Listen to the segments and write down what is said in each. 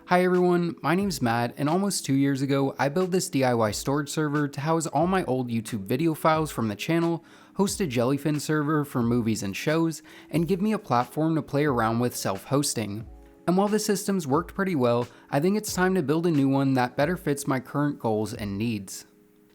Hi everyone, my name's Matt, and almost 2 years ago, I built this DIY storage server to house all my old YouTube video files from the channel, host a Jellyfin server for movies and shows, and give me a platform to play around with self-hosting. And while the systems worked pretty well, I think it's time to build a new one that better fits my current goals and needs.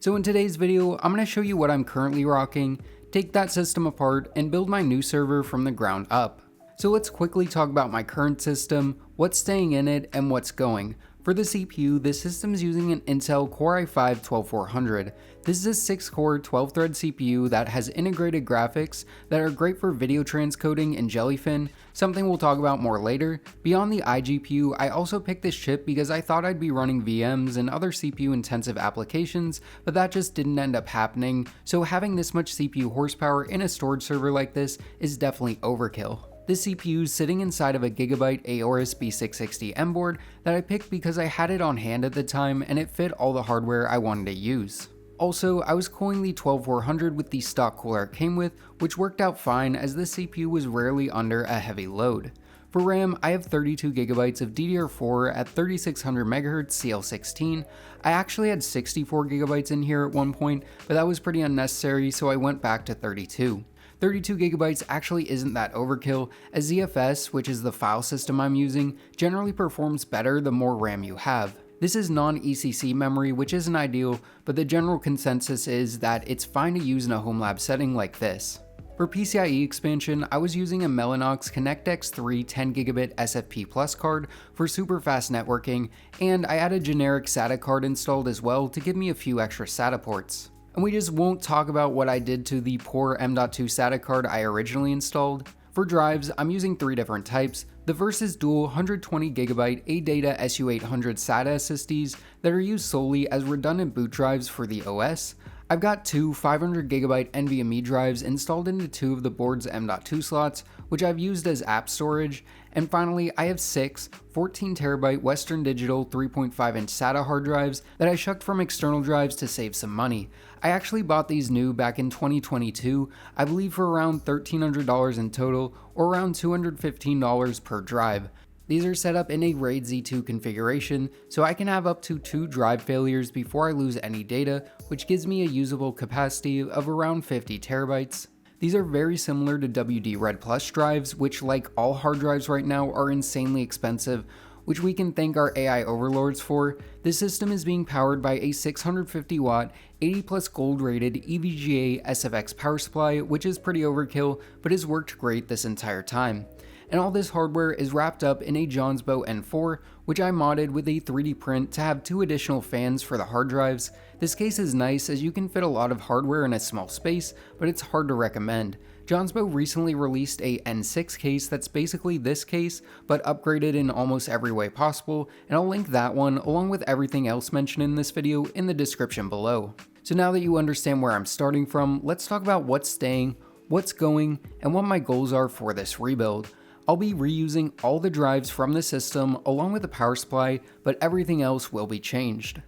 So in today's video, I'm going to show you what I'm currently rocking, take that system apart, and build my new server from the ground up. So let's quickly talk about my current system, what's staying in it, and what's going. For the CPU, this system is using an Intel Core i5-12400. This is a 6-core, 12-thread CPU that has integrated graphics that are great for video transcoding in Jellyfin, something we'll talk about more later. Beyond the iGPU, I also picked this chip because I thought I'd be running VMs and other CPU-intensive applications, but that just didn't end up happening, so having this much CPU horsepower in a storage server like this is definitely overkill. This CPU is sitting inside of a Gigabyte Aorus B660M board that I picked because I had it on hand at the time and it fit all the hardware I wanted to use. Also, I was cooling the 12400 with the stock cooler it came with, which worked out fine as the CPU was rarely under a heavy load. For RAM, I have 32GB of DDR4 at 3600MHz CL16. I actually had 64GB in here at one point, but that was pretty unnecessary, so I went back to 32. 32GB actually isn't that overkill, as ZFS, which is the file system I'm using, generally performs better the more RAM you have. This is non-ECC memory, which isn't ideal, but the general consensus is that it's fine to use in a home lab setting like this. For PCIe expansion, I was using a Mellanox ConnectX-3 10GB SFP Plus card for super fast networking, and I had a generic SATA card installed as well to give me a few extra SATA ports. And we just won't talk about what I did to the poor M.2 SATA card I originally installed. For drives, I'm using 3 different types. The first is dual 120GB ADATA SU800 SATA SSDs that are used solely as redundant boot drives for the OS. I've got 2 500GB NVMe drives installed into 2 of the board's M.2 slots, which I've used as app storage. And finally, I have 6 14TB Western Digital 3.5-inch SATA hard drives that I shucked from external drives to save some money. I actually bought these new back in 2022, I believe for around $1,300 in total, or around $215 per drive. These are set up in a RAID Z2 configuration, so I can have up to 2 drive failures before I lose any data, which gives me a usable capacity of around 50TB. These are very similar to WD Red Plus drives, which like all hard drives right now are insanely expensive, which we can thank our AI overlords for. This system is being powered by a 650W, 80+ gold rated EVGA SFX power supply, which is pretty overkill, but has worked great this entire time. And all this hardware is wrapped up in a Johnsbow N4, which I modded with a 3D print to have 2 additional fans for the hard drives. This case is nice as you can fit a lot of hardware in a small space, but it's hard to recommend. Johnsbow recently released a N6 case that's basically this case, but upgraded in almost every way possible, and I'll link that one along with everything else mentioned in this video in the description below. So now that you understand where I'm starting from, let's talk about what's staying, what's going, and what my goals are for this rebuild. I'll be reusing all the drives from the system along with the power supply, but everything else will be changed.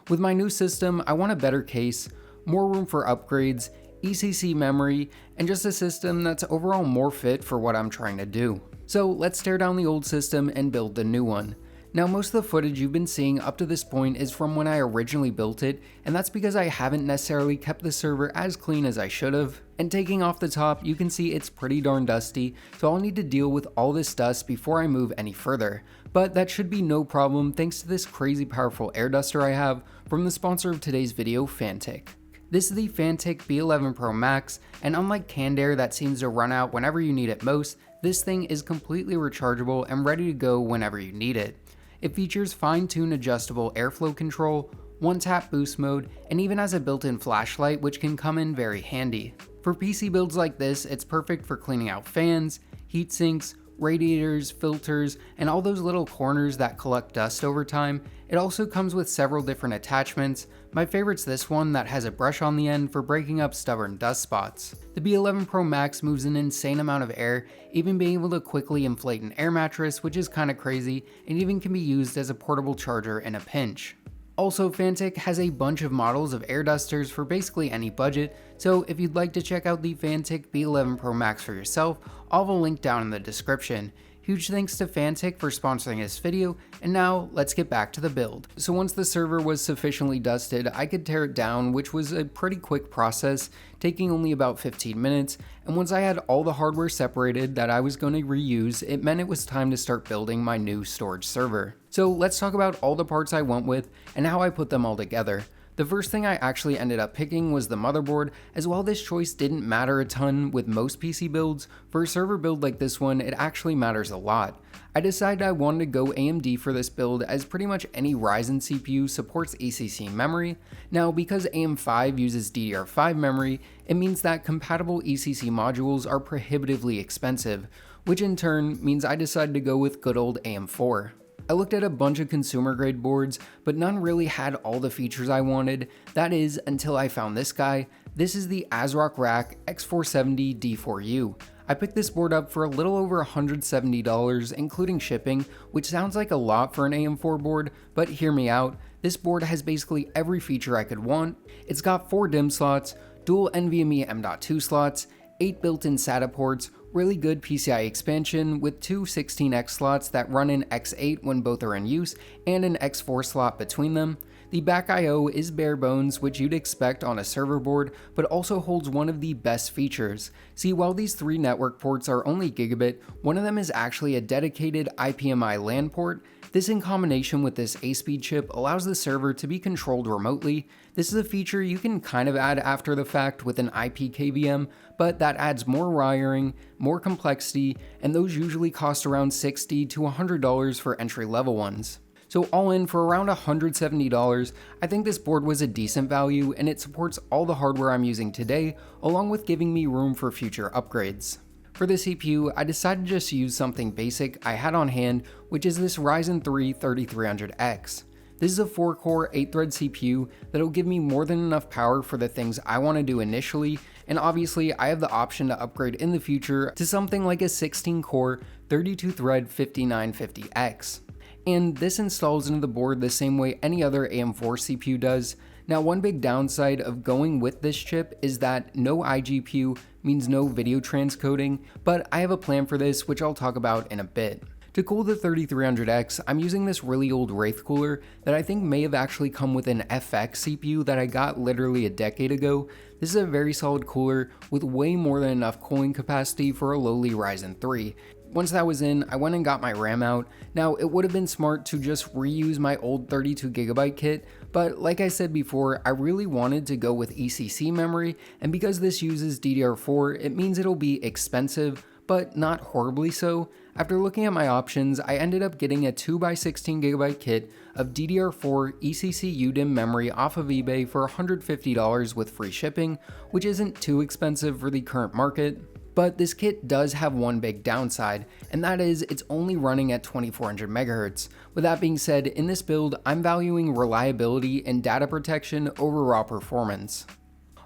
With my new system, I want a better case, more room for upgrades, ECC memory, and just a system that's overall more fit for what I'm trying to do. So let's tear down the old system and build the new one. Now most of the footage you've been seeing up to this point is from when I originally built it, and that's because I haven't necessarily kept the server as clean as I should have. And taking off the top, you can see it's pretty darn dusty, so I'll need to deal with all this dust before I move any further. But that should be no problem thanks to this crazy powerful air duster I have from the sponsor of today's video, Fanttik. This is the Fanttik B11 Pro Max, and unlike canned air that seems to run out whenever you need it most, this thing is completely rechargeable and ready to go whenever you need it. It features fine-tuned adjustable airflow control, one-tap boost mode, and even has a built-in flashlight which can come in very handy. For PC builds like this, it's perfect for cleaning out fans, heat sinks, radiators, filters, and all those little corners that collect dust over time. It also comes with several different attachments. My favorite's this one that has a brush on the end for breaking up stubborn dust spots. The B11 Pro Max moves an insane amount of air, even being able to quickly inflate an air mattress, which is kinda crazy, and even can be used as a portable charger in a pinch. Also, Fanttik has a bunch of models of air dusters for basically any budget, so if you'd like to check out the Fanttik B11 Pro Max for yourself, I'll have a link down in the description. Huge thanks to Fanttik for sponsoring this video, and now let's get back to the build. So once the server was sufficiently dusted, I could tear it down, which was a pretty quick process, taking only about 15 minutes, and once I had all the hardware separated that I was going to reuse, it meant it was time to start building my new storage server. So let's talk about all the parts I went with and how I put them all together. The first thing I actually ended up picking was the motherboard, as while this choice didn't matter a ton with most PC builds, for a server build like this one, it actually matters a lot. I decided I wanted to go AMD for this build, as pretty much any Ryzen CPU supports ECC memory. Now, because AM5 uses DDR5 memory, it means that compatible ECC modules are prohibitively expensive, which in turn means I decided to go with good old AM4. I looked at a bunch of consumer grade boards, but none really had all the features I wanted. That is, until I found this guy. This is the ASRock Rack X470 D4U. I picked this board up for a little over $170, including shipping, which sounds like a lot for an AM4 board, but hear me out. This board has basically every feature I could want. It's got 4 DIMM slots, dual NVMe M.2 slots, 8 built-in SATA ports, really good PCI expansion with 2 16X slots that run in X8 when both are in use, and an X4 slot between them. The back I/O is bare bones, which you'd expect on a server board, but also holds one of the best features. See, while these 3 network ports are only gigabit, one of them is actually a dedicated IPMI LAN port. This, in combination with this A-Speed chip, allows the server to be controlled remotely. This is a feature you can kind of add after the fact with an IP KVM, but that adds more wiring, more complexity, and those usually cost around $60 to $100 for entry-level ones. So all in, for around $170, I think this board was a decent value, and it supports all the hardware I'm using today, along with giving me room for future upgrades. For the CPU, I decided to just use something basic I had on hand, which is this Ryzen 3 3300X. This is a 4-core, 8-thread CPU that'll give me more than enough power for the things I want to do initially, and obviously I have the option to upgrade in the future to something like a 16-core, 32-thread 5950X. And this installs into the board the same way any other AM4 CPU does. Now, one big downside of going with this chip is that no iGPU means no video transcoding, but I have a plan for this, which I'll talk about in a bit. To cool the 3300X, I'm using this really old Wraith cooler that I think may have actually come with an FX CPU that I got literally a decade ago. This is a very solid cooler with way more than enough cooling capacity for a lowly Ryzen 3. Once that was in, I went and got my RAM out. Now, it would have been smart to just reuse my old 32GB kit, but like I said before, I really wanted to go with ECC memory, and because this uses DDR4, it means it'll be expensive, but not horribly so. After looking at my options, I ended up getting a 2x16GB kit of DDR4 ECC UDIMM memory off of eBay for $150 with free shipping, which isn't too expensive for the current market. But this kit does have one big downside, and that is it's only running at 2400 MHz. With that being said, in this build, I'm valuing reliability and data protection over raw performance.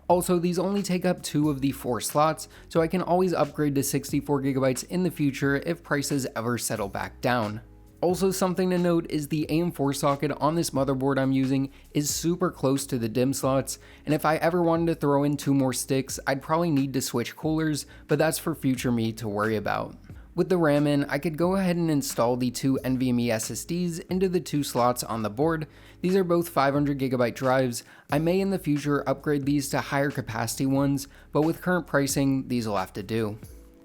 Also, these only take up 2 of the 4 slots, so I can always upgrade to 64GB in the future if prices ever settle back down. Also, something to note is the AM4 socket on this motherboard I'm using is super close to the DIMM slots, and if I ever wanted to throw in 2 more sticks, I'd probably need to switch coolers, but that's for future me to worry about. With the RAM in, I could go ahead and install the 2 NVMe SSDs into the 2 slots on the board. These are both 500GB drives. I may in the future upgrade these to higher capacity ones, but with current pricing, these will have to do.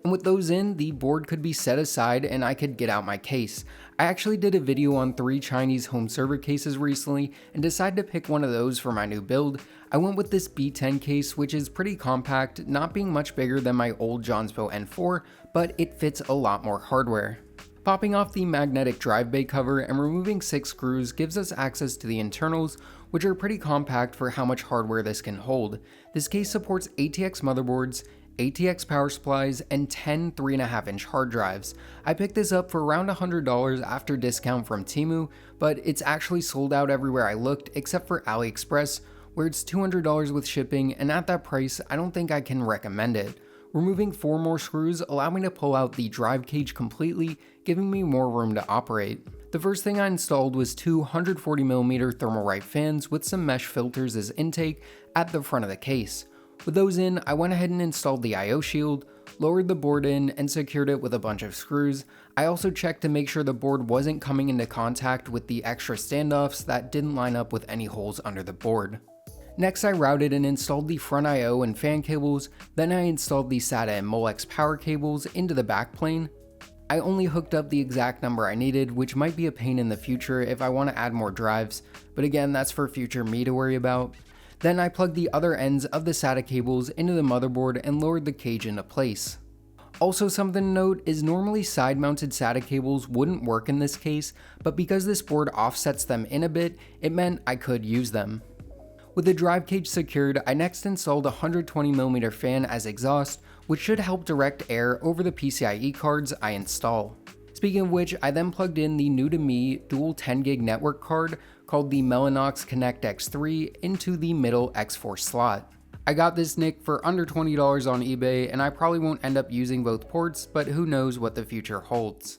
And with those in, the board could be set aside and I could get out my case. I actually did a video on 3 Chinese home server cases recently and decided to pick one of those for my new build. I went with this B10 case, which is pretty compact, not being much bigger than my old Johnspo N4, but it fits a lot more hardware. Popping off the magnetic drive bay cover and removing 6 screws gives us access to the internals, which are pretty compact for how much hardware this can hold. This case supports ATX motherboards, ATX power supplies, and 10 3.5-inch hard drives. I picked this up for around $100 after discount from Temu, but it's actually sold out everywhere I looked except for AliExpress, where it's $200 with shipping, and at that price, I don't think I can recommend it. Removing 4 more screws allowed me to pull out the drive cage completely, giving me more room to operate. The first thing I installed was 2 140mm Thermalright fans with some mesh filters as intake at the front of the case. With those in, I went ahead and installed the I/O shield, lowered the board in, and secured it with a bunch of screws. I also checked to make sure the board wasn't coming into contact with the extra standoffs that didn't line up with any holes under the board. Next, I routed and installed the front I/O and fan cables, then I installed the SATA and Molex power cables into the backplane. I only hooked up the exact number I needed, which might be a pain in the future if I want to add more drives, but again, that's for future me to worry about. Then I plugged the other ends of the SATA cables into the motherboard and lowered the cage into place. Also, something to note is normally side-mounted SATA cables wouldn't work in this case, but because this board offsets them in a bit, it meant I could use them. With the drive cage secured, I next installed a 120mm fan as exhaust, which should help direct air over the PCIe cards I install. Speaking of which, I then plugged in the new to me dual 10GB network card called the Mellanox Connect X3 into the middle X4 slot. I got this NIC for under $20 on eBay, and I probably won't end up using both ports, but who knows what the future holds.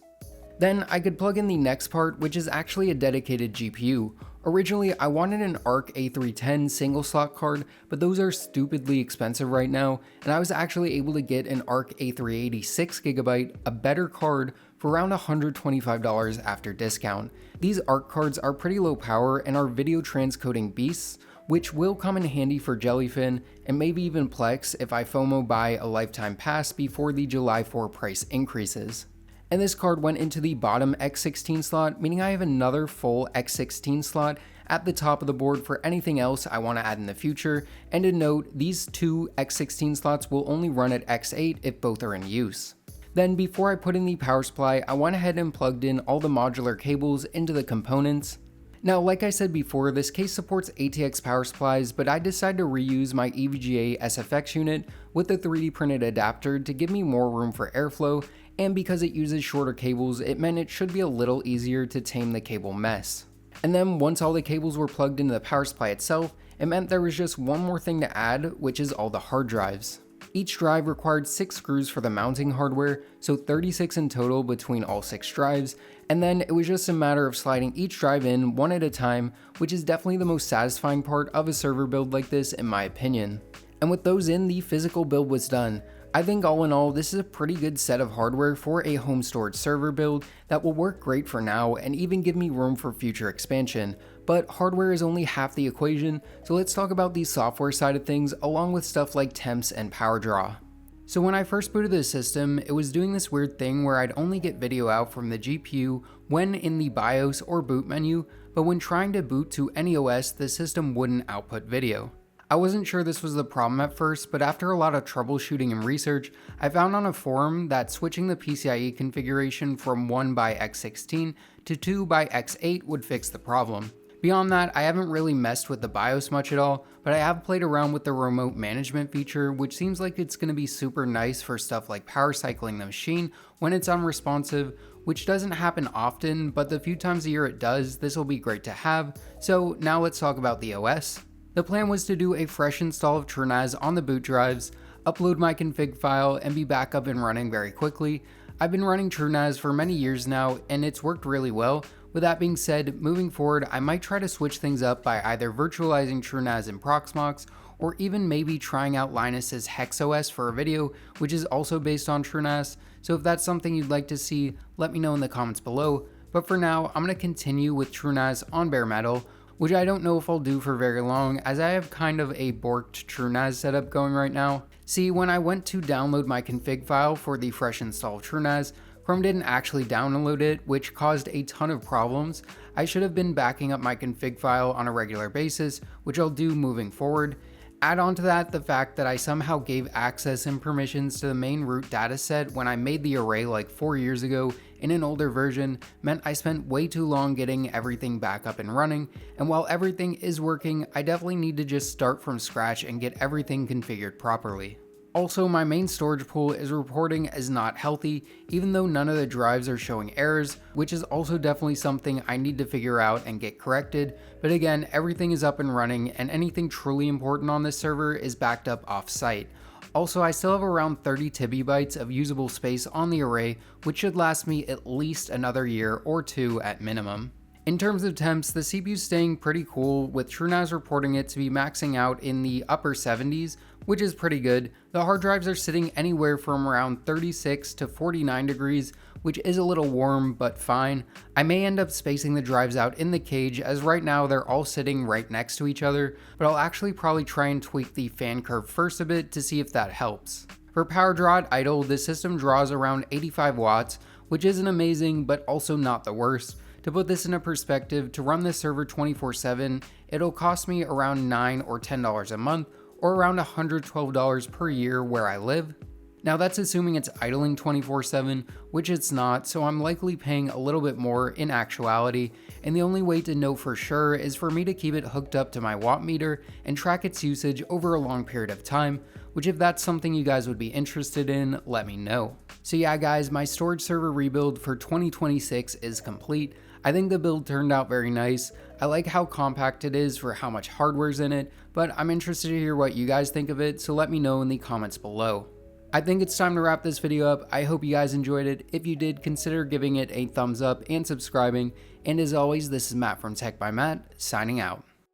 Then I could plug in the next part, which is actually a dedicated GPU. Originally, I wanted an ARC A310 single slot card, but those are stupidly expensive right now, and I was actually able to get an ARC A380 6GB, a better card, for around $125 after discount. These ARC cards are pretty low power and are video transcoding beasts, which will come in handy for Jellyfin and maybe even Plex if I FOMO buy a lifetime pass before the July 4 price increases. And this card went into the bottom X16 slot, meaning I have another full X16 slot at the top of the board for anything else I want to add in the future. And to note, these two X16 slots will only run at X8 if both are in use. Then before I put in the power supply, I went ahead and plugged in all the modular cables into the components. Now, like I said before, this case supports ATX power supplies, but I decided to reuse my EVGA SFX unit with the 3D printed adapter to give me more room for airflow, and because it uses shorter cables, it meant it should be a little easier to tame the cable mess. And then once all the cables were plugged into the power supply itself, it meant there was just one more thing to add, which is all the hard drives. Each drive required 6 screws for the mounting hardware, so 36 in total between all 6 drives, and then it was just a matter of sliding each drive in one at a time, which is definitely the most satisfying part of a server build like this in my opinion. And with those in, the physical build was done. I think all in all, this is a pretty good set of hardware for a home storage server build that will work great for now and even give me room for future expansion. But hardware is only half the equation, so let's talk about the software side of things along with stuff like temps and power draw. So when I first booted the system, it was doing this weird thing where I'd only get video out from the GPU when in the BIOS or boot menu, but when trying to boot to any OS, the system wouldn't output video. I wasn't sure this was the problem at first, but after a lot of troubleshooting and research, I found on a forum that switching the PCIe configuration from 1x16 to 2x8 would fix the problem. Beyond that, I haven't really messed with the BIOS much at all, but I have played around with the remote management feature, which seems like it's going to be super nice for stuff like power cycling the machine when it's unresponsive, which doesn't happen often, but the few times a year it does, this will be great to have. So now let's talk about the OS. The plan was to do a fresh install of TrueNAS on the boot drives, upload my config file, and be back up and running very quickly. I've been running TrueNAS for many years now, and it's worked really well. With that being said, moving forward, I might try to switch things up by either virtualizing TrueNAS in Proxmox, or even maybe trying out Linus's HexOS for a video, which is also based on TrueNAS. So if that's something you'd like to see, let me know in the comments below. But for now, I'm going to continue with TrueNAS on bare metal, which I don't know if I'll do for very long, as I have kind of a borked TrueNAS setup going right now. See, when I went to download my config file for the fresh install of TrueNAS, Chrome didn't actually download it, which caused a ton of problems. I should have been backing up my config file on a regular basis, which I'll do moving forward. Add on to that the fact that I somehow gave access and permissions to the main root dataset when I made the array like 4 years ago in an older version meant I spent way too long getting everything back up and running, and while everything is working, I definitely need to just start from scratch and get everything configured properly. Also, my main storage pool is reporting as not healthy, even though none of the drives are showing errors, which is also definitely something I need to figure out and get corrected, but again, everything is up and running, and anything truly important on this server is backed up off-site. Also, I still have around 30 TB of usable space on the array, which should last me at least another year or two at minimum. In terms of temps, the CPU's staying pretty cool, with TrueNAS reporting it to be maxing out in the upper 70s, which is pretty good. The hard drives are sitting anywhere from around 36 to 49 degrees, which is a little warm, but fine. I may end up spacing the drives out in the cage, as right now they're all sitting right next to each other, but I'll actually probably try and tweak the fan curve first a bit to see if that helps. For power draw at idle, the system draws around 85 watts, which isn't amazing, but also not the worst. To put this into perspective, to run this server 24/7, it'll cost me around $9 or $10 a month, or around $112 per year where I live. Now that's assuming it's idling 24/7, which it's not, so I'm likely paying a little bit more in actuality, and the only way to know for sure is for me to keep it hooked up to my watt meter and track its usage over a long period of time, which if that's something you guys would be interested in, let me know. So yeah guys, my storage server rebuild for 2026 is complete. I think the build turned out very nice. I like how compact it is for how much hardware's in it, but I'm interested to hear what you guys think of it, so let me know in the comments below. I think it's time to wrap this video up. I hope you guys enjoyed it. If you did, consider giving it a thumbs up and subscribing. And as always, this is Matt from Tech by Matt, signing out.